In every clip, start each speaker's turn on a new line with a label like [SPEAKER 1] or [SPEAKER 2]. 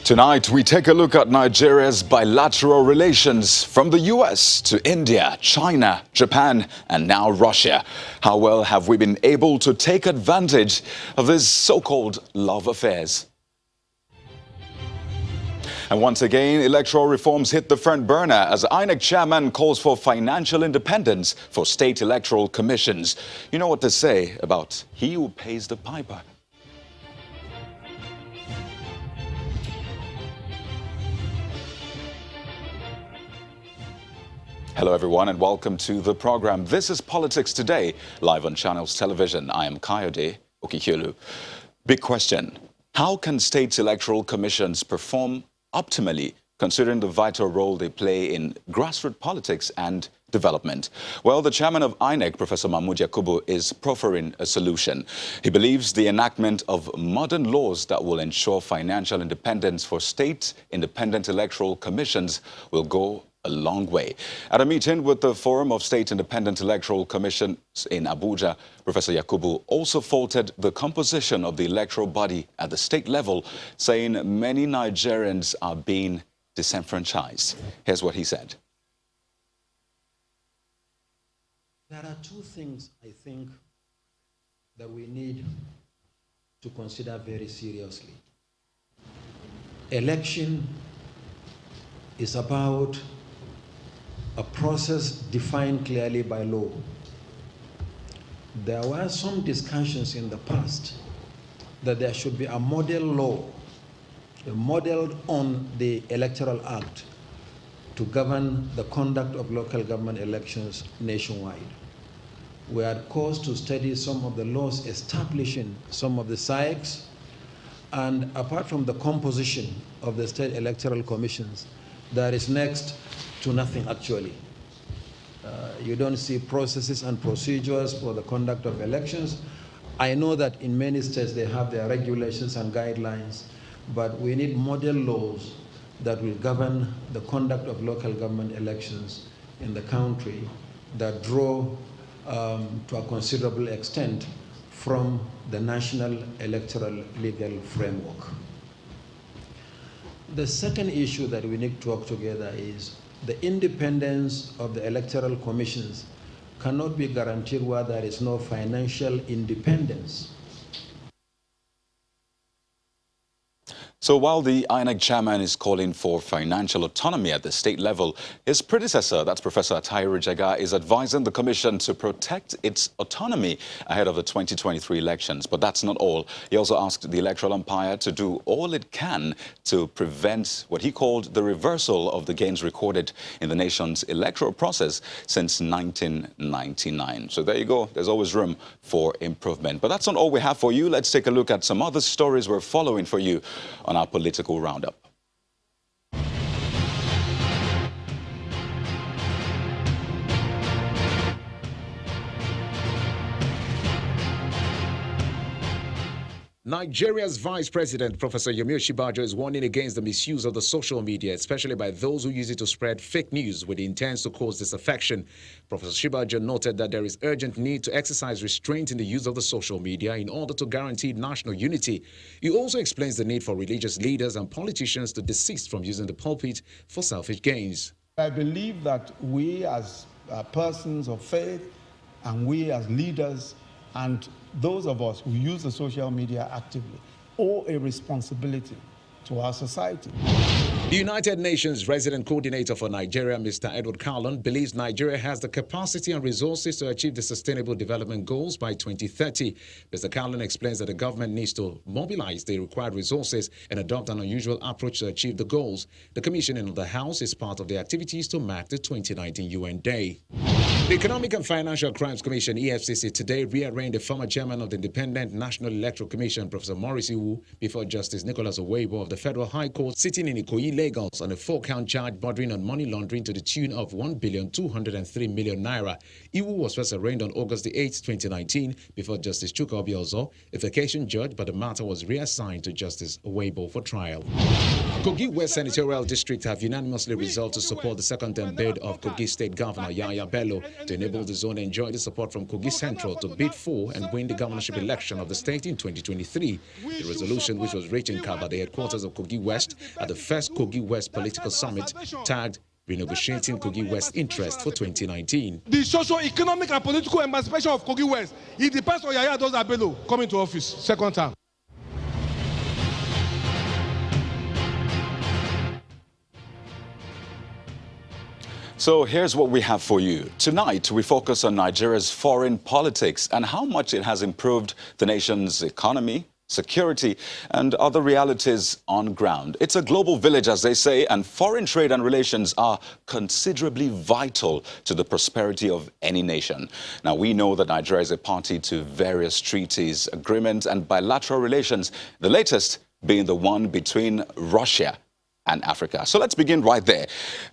[SPEAKER 1] Tonight, we take a look at Nigeria's bilateral relations from the US to India, China, Japan, and now Russia. How well have we been able to take advantage of these so-called love affairs? And once again, electoral reforms hit the front burner as INEC chairman calls for financial independence for state electoral commissions. You know what they say about he who pays the piper. Hello everyone and welcome to the program. This is Politics Today, live on Channels Television. I am Kayode Okihiolu. Big question, how can state electoral commissions perform optimally considering the vital role they play in grassroots politics and development? Well, the chairman of INEC, Professor Mahmood Yakubu, is proffering a solution. He believes the enactment of modern laws that will ensure financial independence for state independent electoral commissions will go a long way. At a meeting with the Forum of State Independent Electoral Commissions in Abuja, Professor Yakubu also faulted the composition of the electoral body at the state level, saying many Nigerians are being disenfranchised. Here's what he said.
[SPEAKER 2] There are two things I think that we need to consider very seriously. Election is about a process defined clearly by law. There were some discussions in the past that there should be a model law, modeled on the Electoral Act, to govern the conduct of local government elections nationwide. We had cause to study some of the laws establishing some of the SIECs, and apart from the composition of the state electoral commissions, there is next to nothing actually. You don't see processes and procedures for the conduct of elections. I know that in many states they have their regulations and guidelines, but we need model laws that will govern the conduct of local government elections in the country that draw to a considerable extent from the national electoral legal framework. The second issue that we need to talk together is the independence of the electoral commissions cannot be guaranteed where there is no financial independence.
[SPEAKER 1] So while the INEC chairman is calling for financial autonomy at the state level, his predecessor, that's Professor Atahiru Jega, is advising the commission to protect its autonomy ahead of the 2023 elections. But that's not all. He also asked the electoral umpire to do all it can to prevent what he called the reversal of the gains recorded in the nation's electoral process since 1999. So there you go. There's always room for improvement. But that's not all we have for you. Let's take a look at some other stories we're following for you on our political roundup.
[SPEAKER 3] Nigeria's Vice President, Professor Yemi Osinbajo, is warning against the misuse of the social media, especially by those who use it to spread fake news with the intent to cause disaffection. Professor Osinbajo noted that there is urgent need to exercise restraint in the use of the social media in order to guarantee national unity. He also explains the need for religious leaders and politicians to desist from using the pulpit for selfish gains.
[SPEAKER 4] I believe that we as persons of faith and we as leaders and those of us who use the social media actively owe a responsibility to our society.
[SPEAKER 3] The United Nations Resident Coordinator for Nigeria, Mr. Edward Carlon, believes Nigeria has the capacity and resources to achieve the Sustainable Development Goals by 2030. Mr. Carlon explains that the government needs to mobilize the required resources and adopt an unusual approach to achieve the goals. The commission in the House is part of the activities to mark the 2019 UN Day. The Economic and Financial Crimes Commission, EFCC, today rearranged the former chairman of the Independent National Electoral Commission, Professor Maurice Iwu, before Justice Nicholas Oweibo of the Federal High Court, sitting in Ikoyi, Lagos, on a 4-count charge bordering on money laundering to the tune of 1,203 million naira. Iwu was first arraigned on August 8, 2019, before Justice Chuka Obiozor, a vacation judge, but the matter was reassigned to Justice Oweibo for trial. Kogi West Senatorial District have unanimously resolved to support the second-term bid of Kogi State Governor Yahya Bello to enable the zone enjoy the support from Kogi Central to bid for and win the governorship election of the state in 2023. The resolution, which was reached in Kaba, the headquarters of Kogi West, at the first Kogi West Political Summit, tagged Renegotiating Kogi West Interest for 2019.
[SPEAKER 5] The socio-economic and political emancipation of Kogi West, it depends on Yahya Bello coming to office second term.
[SPEAKER 1] So here's what we have for you. Tonight, we focus on Nigeria's foreign politics and how much it has improved the nation's economy, security, and other realities on ground. It's a global village, as they say, and foreign trade and relations are considerably vital to the prosperity of any nation. Now, we know that Nigeria is a party to various treaties, agreements, and bilateral relations, the latest being the one between Russia and Africa. So let's begin right there.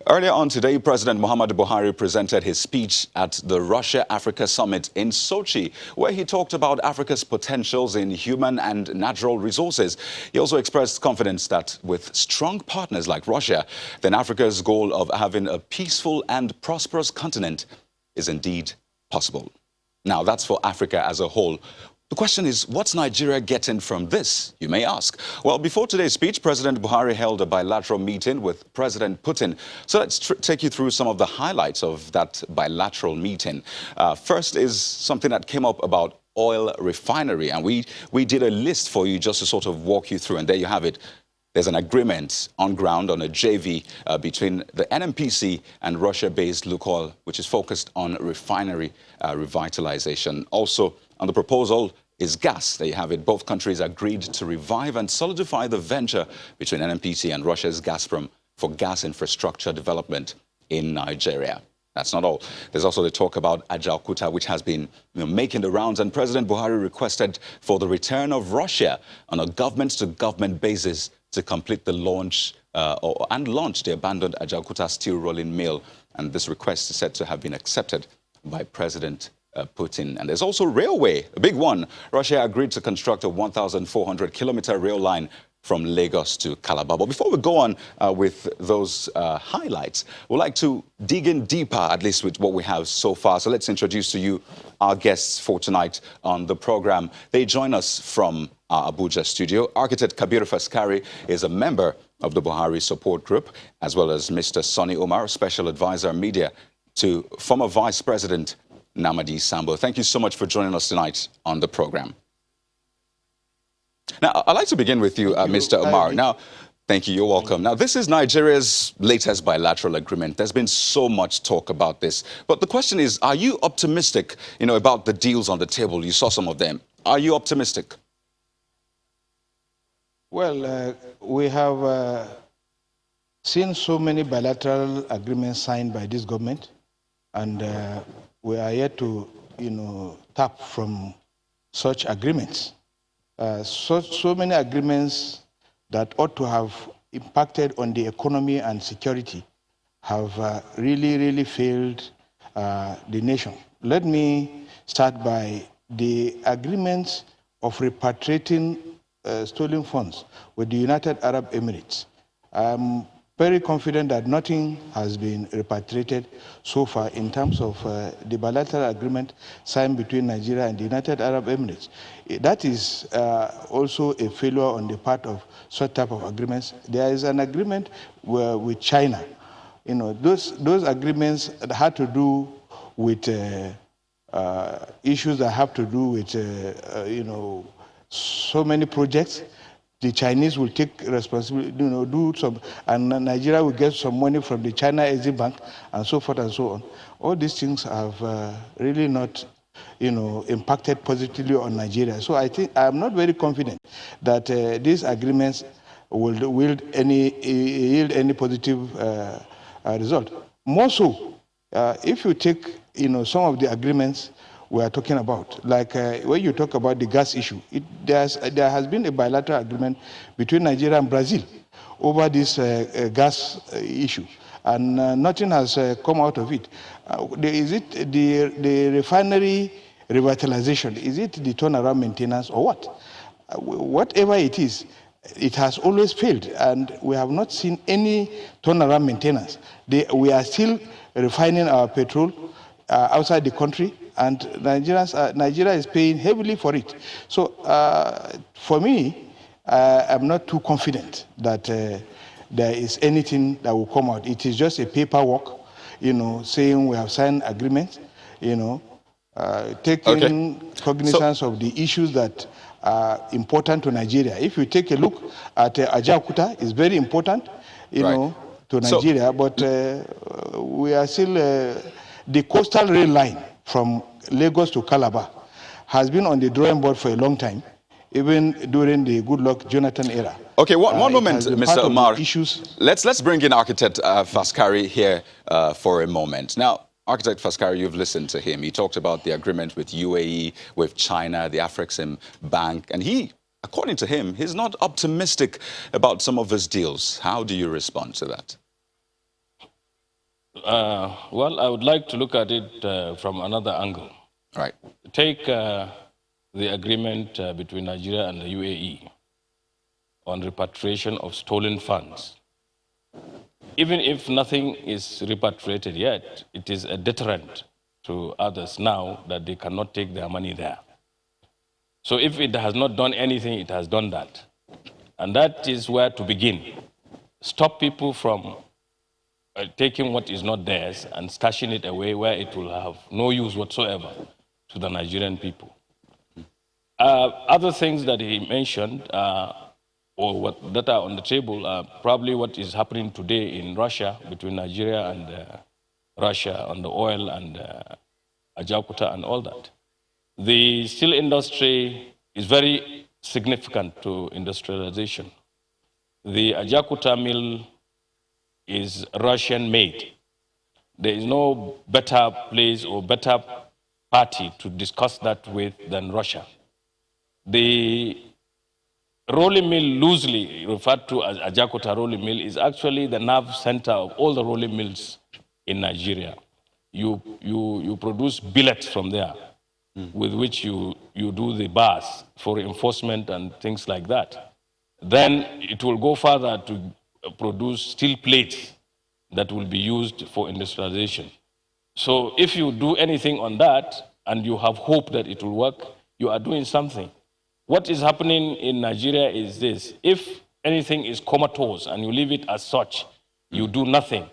[SPEAKER 1] Earlier on today, President Muhammadu Buhari presented his speech at the Russia-Africa Summit in Sochi, where he talked about Africa's potentials in human and natural resources. He also expressed confidence that with strong partners like Russia, then Africa's goal of having a peaceful and prosperous continent is indeed possible. Now, that's for Africa as a whole. The question is, what's Nigeria getting from this, you may ask? Well, before today's speech, President Buhari held a bilateral meeting with President Putin. So let's take you through some of the highlights of that bilateral meeting. First is something that came up about oil refinery, and we did a list for you just to sort of walk you through, and there you have it. There's an agreement on ground on a JV between the NMPC and Russia-based Lukoil, which is focused on refinery revitalization. Also, on the proposal is gas. There you have it. Both countries agreed to revive and solidify the venture between NMPC and Russia's Gazprom for gas infrastructure development in Nigeria. That's not all. There's also the talk about Ajaokuta, which has been making the rounds, and President Buhari requested for the return of Russia on a government-to-government basis to complete the launch and launch the abandoned Ajaokuta steel rolling mill. And this request is said to have been accepted by President Putin. And there's also railway, a big one. Russia agreed to construct a 1,400-kilometer rail line from Lagos to Calabar. But before we go on with those highlights, we'd like to dig in deeper, at least with what we have so far. So let's introduce to you our guests for tonight on the program. They join us from our Abuja studio. Architect Kabir Faskari is a member of the Buhari support group, as well as Mr. Sonny Omar, Special Advisor Media to former Vice President Namadi Sambo. Thank you so much for joining us tonight on the program. Now, I'd like to begin with you, Mr. Omar. Now, thank you. You're welcome. Now, this is Nigeria's latest bilateral agreement. There's been so much talk about this. But the question is, are you optimistic, about the deals on the table? You saw some of them. Are you optimistic?
[SPEAKER 6] Well, we have seen so many bilateral agreements signed by this government, and we are yet to, tap from such agreements. So many agreements that ought to have impacted on the economy and security have really failed the nation. Let me start by the agreements of repatriating stolen funds with the United Arab Emirates. I'm very confident that nothing has been repatriated so far in terms of the bilateral agreement signed between Nigeria and the United Arab Emirates. That is also a failure on the part of such type of agreements. There is an agreement with China. Those agreements had to do with issues that have to do with, so many projects. The Chinese will take responsibility, do some, and Nigeria will get some money from the China Exim Bank, and so forth and so on. All these things have really not, impacted positively on Nigeria. So I think I'm not very confident that these agreements will yield any positive result. More so, if you take, some of the agreements we are talking about. Like when you talk about the gas issue, there has been a bilateral agreement between Nigeria and Brazil over this gas issue, and nothing has come out of it. Is it the refinery revitalization? Is it the turnaround maintenance or what? Whatever it is, it has always failed, and we have not seen any turnaround maintenance. We are still refining our petrol outside the country, and Nigeria is paying heavily for it. So for me, I'm not too confident that there is anything that will come out. It is just a paperwork, saying we have signed agreements, taking cognizance of the issues that are important to Nigeria. If you take a look at Ajaokuta, it's very important, to Nigeria, but we are still, the coastal rail line from Lagos to Calabar has been on the drawing board for a long time, even during the Goodluck Jonathan era.
[SPEAKER 1] Okay, one moment, Mr. Umar.
[SPEAKER 6] Issues.
[SPEAKER 1] Let's bring in Architect Faskari here for a moment. Now, Architect Faskari, you've listened to him. He talked about the agreement with UAE, with China, the Afrexim Bank, and according to him, he's not optimistic about some of his deals. How do you respond to that?
[SPEAKER 7] Well, I would like to look at it from another angle.
[SPEAKER 1] Right.
[SPEAKER 7] Take the agreement between Nigeria and the UAE on repatriation of stolen funds. Even if nothing is repatriated yet, it is a deterrent to others now that they cannot take their money there. So if it has not done anything, it has done that. And that is where to begin. Stop people from taking what is not theirs and stashing it away where it will have no use whatsoever to the Nigerian people. Other things that he mentioned, or that are on the table, are probably what is happening today in Russia, between Nigeria and Russia on the oil and Ajaokuta and all that. The steel industry is very significant to industrialization. The Ajaokuta mill is Russian-made. There is no better place or better party to discuss that with than Russia. The rolling mill, loosely referred to as Ajaokuta rolling mill, is actually the nerve center of all the rolling mills in Nigeria. You produce billets from there, with which you do the bars for reinforcement and things like that. Then it will go further to produce steel plates that will be used for industrialization. So if you do anything on that and you have hope that it will work, you are doing something. What is happening in Nigeria is this: if anything is comatose and you leave it as such, you do nothing,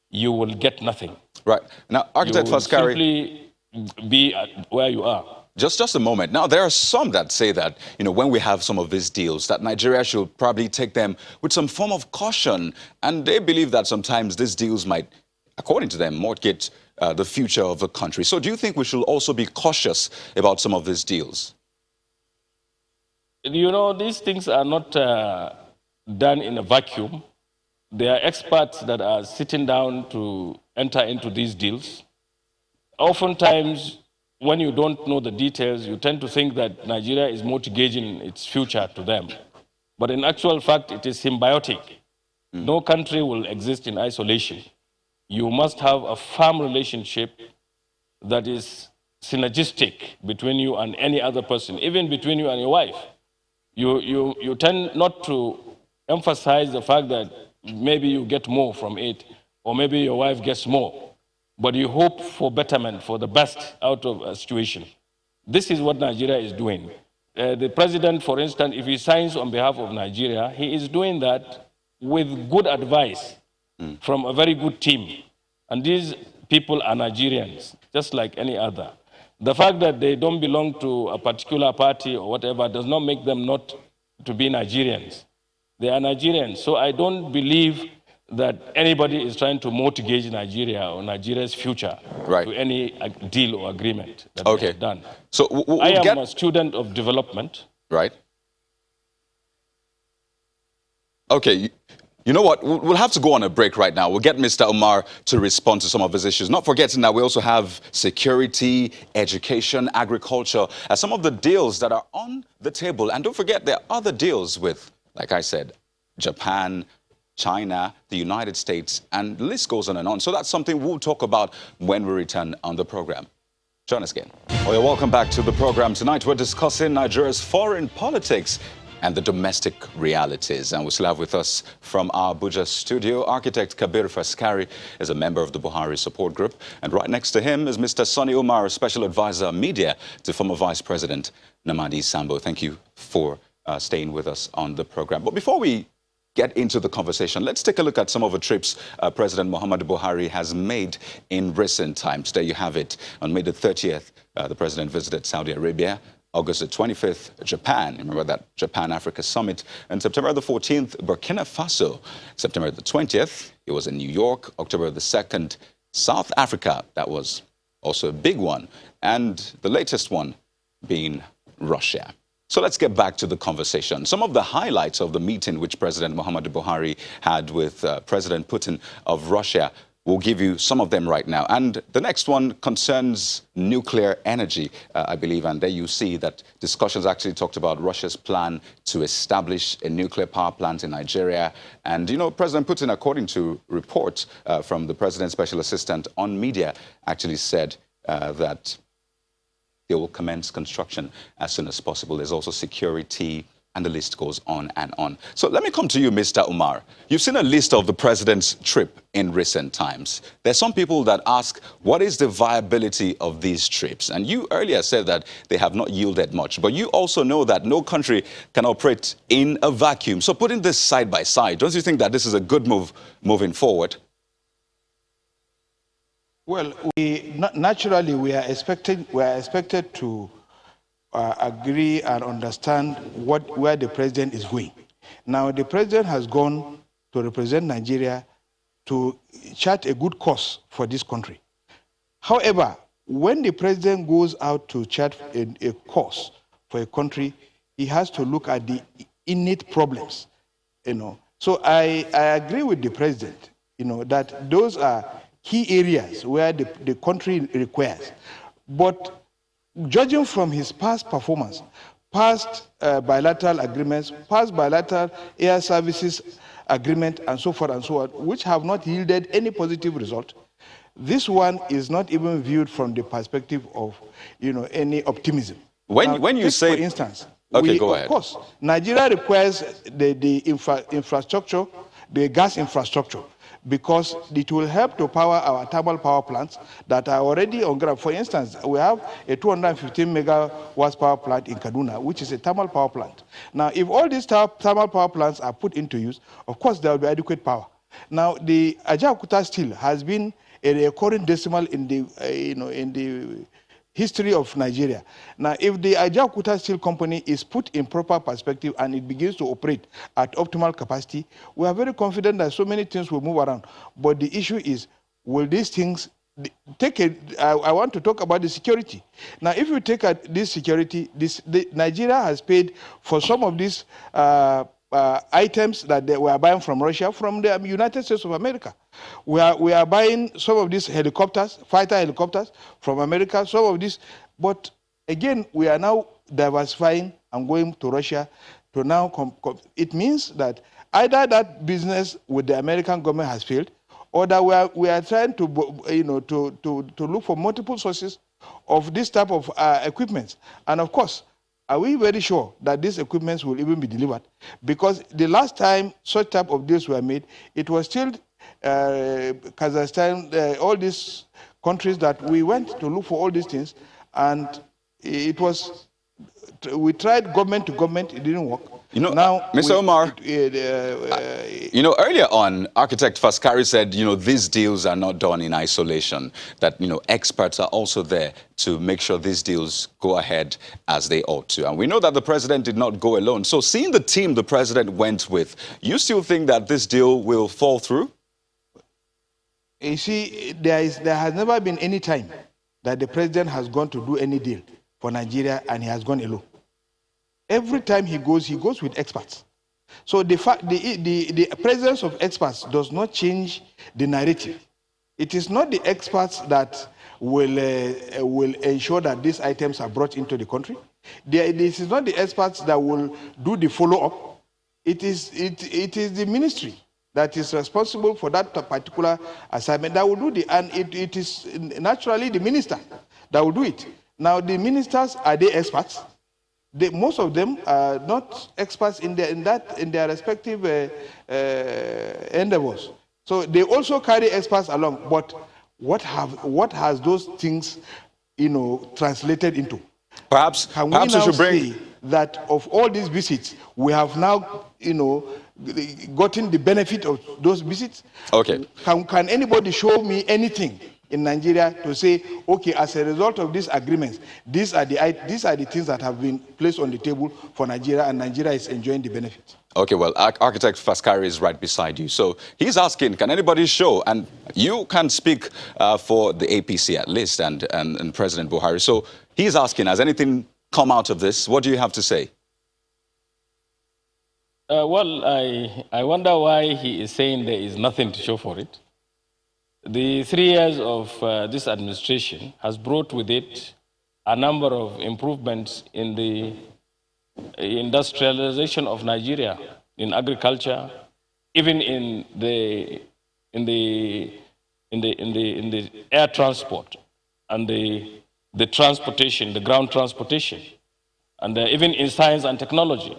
[SPEAKER 7] you will get nothing.
[SPEAKER 1] Right. Now, Architect Faskari,
[SPEAKER 7] simply be at where you are.
[SPEAKER 1] Just a moment. Now, there are some that say that, when we have some of these deals, that Nigeria should probably take them with some form of caution. And they believe that sometimes these deals might, according to them, mortgage the future of the country. So do you think we should also be cautious about some of these deals?
[SPEAKER 7] These things are not done in a vacuum. There are experts that are sitting down to enter into these deals. Oftentimes, when you don't know the details, you tend to think that Nigeria is mortgaging its future to them. But in actual fact, it is symbiotic. No country will exist in isolation. You must have a firm relationship that is synergistic between you and any other person, even between you and your wife. You tend not to emphasize the fact that maybe you get more from it, or maybe your wife gets more, but you hope for betterment, for the best out of a situation. This is what Nigeria is doing. The president, for instance, if he signs on behalf of Nigeria, he is doing that with good advice from a very good team. And these people are Nigerians, just like any other. The fact that they don't belong to a particular party or whatever does not make them not to be Nigerians. They are Nigerians. So I don't believe that anybody is trying to mortgage Nigeria or Nigeria's future to any deal or agreement that they have done.
[SPEAKER 1] So
[SPEAKER 7] I am a student of development.
[SPEAKER 1] Right. Okay. You know what? We'll have to go on a break right now. We'll get Mr. Umar to respond to some of his issues. Not forgetting that we also have security, education, agriculture, as some of the deals that are on the table. And don't forget, there are other deals with, like I said, Japan, China, the United States, and the list goes on and on. So that's something we'll talk about when we return on the program. Join us again. Well, welcome back to the program. Tonight, we're discussing Nigeria's foreign politics. and the domestic realities. And we still have with us from our Abuja studio, architect Kabir Faskari is a member of the Buhari support group. And right next to him is Mr. Sonny Umar, special advisor media to former Vice President Namadi Sambo. Thank you for staying with us on the program. But before we get into the conversation, let's take a look at some of the trips President Muhammadu Buhari has made in recent times. There you have it. On May the 30th, the president visited Saudi Arabia. August the 25th, Japan. Remember that Japan-Africa summit. And September the 14th, Burkina Faso. September the 20th, it was in New York. October the 2nd, South Africa. That was also a big one. And the latest one being Russia. So let's get back to the conversation. Some of the highlights of the meeting which President Muhammadu Buhari had with President Putin of Russia. We'll give you some of them right now. And the next one concerns nuclear energy, I believe. And there you see that discussions actually talked about Russia's plan to establish a nuclear power plant in Nigeria. And, you know, President Putin, according to reports from the President's special assistant on media, actually said that they will commence construction as soon as possible. There's also security, and the list goes on and on. So let me come to you, Mr. Umar. You've seen a list of the president's trip in recent times. There's some people that ask, what is the viability of these trips? And you earlier said that they have not yielded much, but you also know that no country can operate in a vacuum. So putting this side by side, don't you think that this is a good move moving forward?
[SPEAKER 6] Well, naturally we are expected to agree and understand where the president is going. Now, the president has gone to represent Nigeria to chart a good course for this country. However, when the president goes out to chart a course for a country, he has to look at the innate problems, you know. So I agree with the president, you know, that those are key areas where the country requires. But judging from his past performance, past bilateral agreements, past bilateral air services agreement, and so forth and so on, which have not yielded any positive result, this one is not even viewed from the perspective of, you know, any optimism.
[SPEAKER 1] When you say,
[SPEAKER 6] for instance,
[SPEAKER 1] okay, go ahead.
[SPEAKER 6] Of course, Nigeria requires the infrastructure, the gas infrastructure, because it will help to power our thermal power plants that are already on ground. For instance, we have a 215 megawatts power plant in Kaduna, which is a thermal power plant. Now, if all these thermal power plants are put into use, of course, there will be adequate power. Now, the Ajaokuta steel has been a recurring decimal in the history of Nigeria. Now, if the Ajaokuta Steel Company is put in proper perspective and it begins to operate at optimal capacity, we are very confident that so many things will move around. But the issue is, will these things I want to talk about the security. Now, if you take at this security, Nigeria has paid for some of these items that they were buying from Russia, from the United States of America. We are buying some of these helicopters, fighter helicopters from America, some of these. But again, we are now diversifying and going to Russia to now it means that either that business with the American government has failed, or that we are trying to, you know, to look for multiple sources of this type of equipment. And of course, are we very sure that these equipments will even be delivered? Because the last time such type of deals were made, it was still Kazakhstan, all these countries that we went to look for all these things, and it was, we tried government to government, it didn't work.
[SPEAKER 1] You know, now, Mr. Omar, you know, earlier on, Architect Faskari said, you know, these deals are not done in isolation, that, you know, experts are also there to make sure these deals go ahead as they ought to. And we know that the president did not go alone. So seeing the team the president went with, you still think that this deal will fall through?
[SPEAKER 6] You see, there has never been any time that the president has gone to do any deal for Nigeria and he has gone alone. Every time he goes with experts. So the presence of experts does not change the narrative. It is not the experts that will ensure that these items are brought into the country. This is not the experts that will do the follow-up. It is the ministry that is responsible for that particular assignment that will do and it is naturally the minister that will do it. Now, the ministers, are they experts? most of them are not experts in their respective endeavors. So they also carry experts along. But what has those things, translated into?
[SPEAKER 1] Perhaps
[SPEAKER 6] Can we
[SPEAKER 1] we
[SPEAKER 6] now
[SPEAKER 1] should bring
[SPEAKER 6] say that of all these visits, we have now, gotten the benefit of those visits?
[SPEAKER 1] Okay.
[SPEAKER 6] Can anybody show me anything in Nigeria to say, okay, as a result of these agreements, these are the things that have been placed on the table for Nigeria, and Nigeria is enjoying the benefits?
[SPEAKER 1] Okay, well, Architect Faskari is right beside you. So he's asking, can anybody show? And you can speak for the APC at least and President Buhari. So he's asking, has anything come out of this? What do you have to say?
[SPEAKER 7] Well, I wonder why he is saying there is nothing to show for it. The 3 years of this administration has brought with it a number of improvements in the industrialization of Nigeria, in agriculture, even in the air transport and the transportation, the ground transportation, and even in science and technology.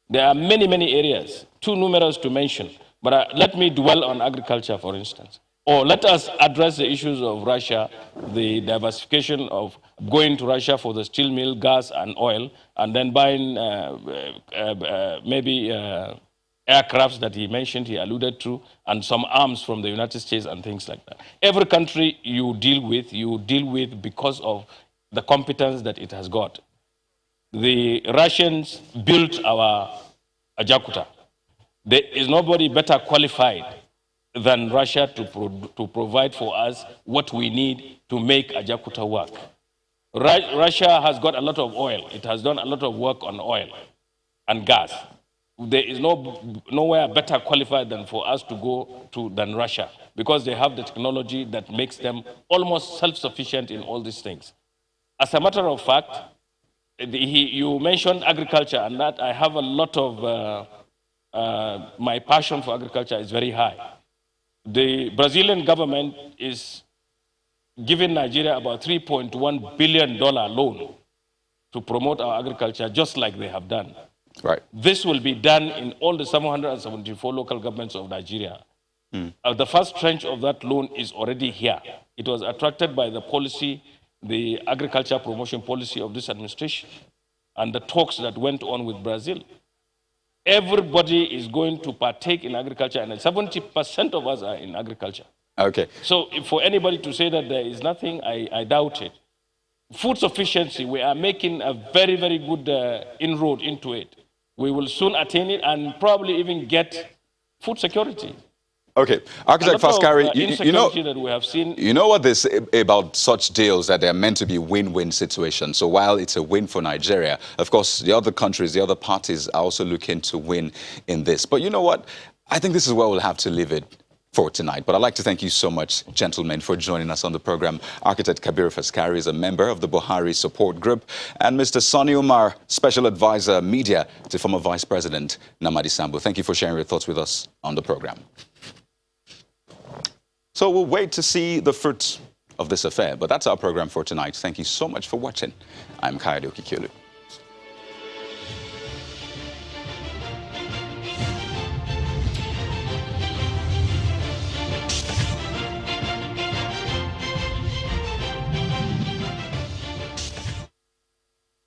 [SPEAKER 7] There are many, many areas, too numerous to mention, but let me dwell on agriculture, for instance. Or let us address the issues of Russia, the diversification of going to Russia for the steel mill, gas and oil, and then buying maybe aircrafts that he mentioned, he alluded to, and some arms from the United States and things like that. Every country you deal with because of the competence that it has got. The Russians built our Ajakuta. There is nobody better qualified than Russia to provide for us what we need to make Ajakuta work. Russia has got a lot of oil. It has done a lot of work on oil and gas. There is nowhere better qualified than for us to go to than Russia, because they have the technology that makes them almost self-sufficient in all these things. As a matter of fact, you mentioned agriculture, and that I have a lot of, my passion for agriculture is very high. The Brazilian government is giving Nigeria about $3.1 billion loan to promote our agriculture, just like they have done.
[SPEAKER 1] Right.
[SPEAKER 7] This will be done in all the 774 local governments of Nigeria. The first tranche of that loan is already here. It was attracted by the policy, the agriculture promotion policy of this administration, and the talks that went on with Brazil. Everybody is going to partake in agriculture, and 70% of us are in agriculture.
[SPEAKER 1] Okay.
[SPEAKER 7] So for anybody to say that there is nothing, I doubt it. Food sufficiency, we are making a very, very good inroad into it. We will soon attain it and probably even get food security.
[SPEAKER 1] Okay, Architect Faskari,
[SPEAKER 7] that we have seen.
[SPEAKER 1] You know what this about such deals, that they're meant to be win-win situations. So while it's a win for Nigeria, of course, the other countries, the other parties are also looking to win in this. But you know what? I think this is where we'll have to leave it for tonight. But I'd like to thank you so much, gentlemen, for joining us on the program. Architect Kabir Faskari is a member of the Buhari Support Group, and Mr. Sonny Umar, Special Advisor Media to former Vice President Namadi Sambo. Thank you for sharing your thoughts with us on the program. So we'll wait to see the fruits of this affair. But that's our program for tonight. Thank you so much for watching. I'm Kayode Okikiolu.